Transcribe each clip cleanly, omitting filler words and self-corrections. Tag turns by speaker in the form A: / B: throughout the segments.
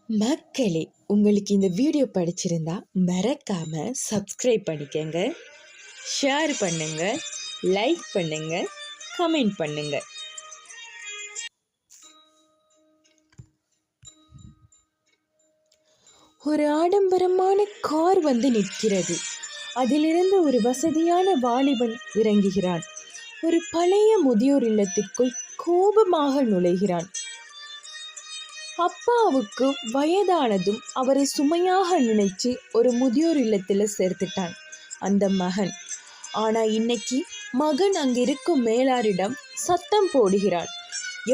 A: மக்களே, உங்களுக்கு இந்த வீடியோ பிடிச்சிருந்தா மறக்காம சப்ஸ்கிரைப் பண்ணிக்கங்க, ஷேர் பண்ணுங்க, லைக் பண்ணுங்க, கமெண்ட் பண்ணுங்க. ஒரு ஆடம்பரமான கார் வந்து நிற்கிறது. அதிலிருந்து ஒரு வசதியான வாலிபன் இறங்குகிறான். ஒரு பழைய முதியோர் இல்லத்திற்குள் கோபமாக நுழைகிறான். அப்பாவுக்கு வயதானதும் அவரை சுமையாக நினைச்சு ஒரு முதியோர் இல்லத்தில் சேர்த்துட்டான் அந்த மகன். ஆனா இன்னைக்கு மகன் அங்கிருக்கும் மேலாரிடம் சத்தம் போடுகிறான்.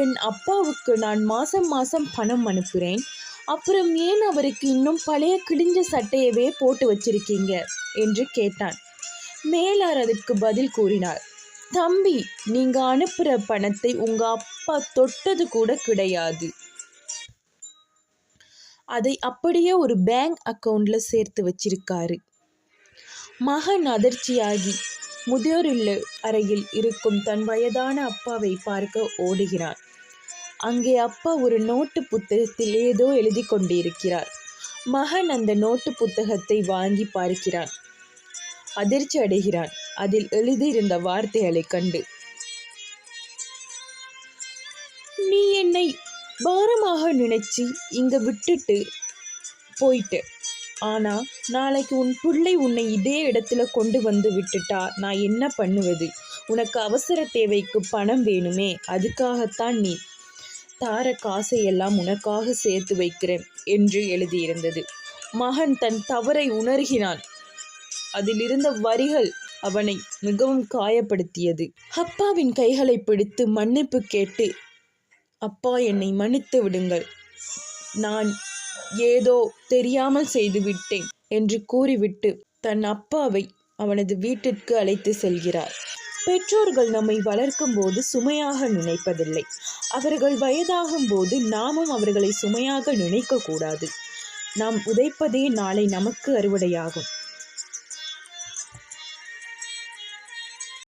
A: என் அப்பாவுக்கு நான் மாசம் மாசம் பணம் அனுப்புகிறேன், அப்புறம் ஏன் அவருக்கு இன்னும் பழைய கிழிஞ்ச சட்டையவே போட்டு வச்சிருக்கீங்க என்று கேட்டான். மேலார் அதற்கு பதில் கூறினார், தம்பி, நீங்க அனுப்புற பணத்தை உங்க அப்பா தொட்டது கூட கிடையாது. அதை அப்படியே ஒரு பேங்க் அக்கவுண்ட்ல சேர்த்து வச்சிருக்காரு. மகன் அதிர்ச்சியாகி முதியோர் இல்ல அறையில் இருக்கும் தன் வயதான அப்பாவை பார்க்க ஓடுகிறான். அங்கே அப்பா ஒரு நோட்டு புத்தகத்தில் ஏதோ எழுதி கொண்டிருக்கிறார். மகன் அந்த நோட்டு புத்தகத்தை வாங்கி பார்க்கிறான். அதிர்ச்சி அடைகிறான். அதில் எழுதியிருந்த வார்த்தைகளை கண்டு, நீ என்னை பாரமாக நினைச்சு இங்க விட்டுட்டு போயிட்டு, ஆனா நாளைக்கு உன் பிள்ளை உன்னை இதே இடத்துல கொண்டு வந்து விட்டுட்டா நான் என்ன பண்ணுவது? உனக்கு அவசர தேவைக்கு பணம் வேணுமே, அதுக்காகத்தான் நீ தார காசையெல்லாம் உனக்காக சேர்த்து வைக்கிறேன் என்று எழுதியிருந்தது. மகன் தன் தவறை உணர்கிறான். அதிலிருந்த வரிகள் அவனை மிகவும் காயப்படுத்தியது. அப்பாவின் கைகளை பிடித்து மன்னிப்பு கேட்டு, அப்பா, என்னை மன்னித்து விடுங்கள், நான் ஏதோ தெரியாமல் செய்துவிட்டேன் என்று கூறிவிட்டு தன் அப்பாவை அவனது வீட்டிற்கு அழைத்து செல்கிறார். பெற்றோர்கள் நம்மை வளர்க்கும் போது சுமையாக நினைப்பதில்லை. அவர்கள் வயதாகும் போது நாமும் அவர்களை சுமையாக நினைக்க கூடாது. நாம் உதைப்பதே நாளை நமக்கு அறுவடையாகும்.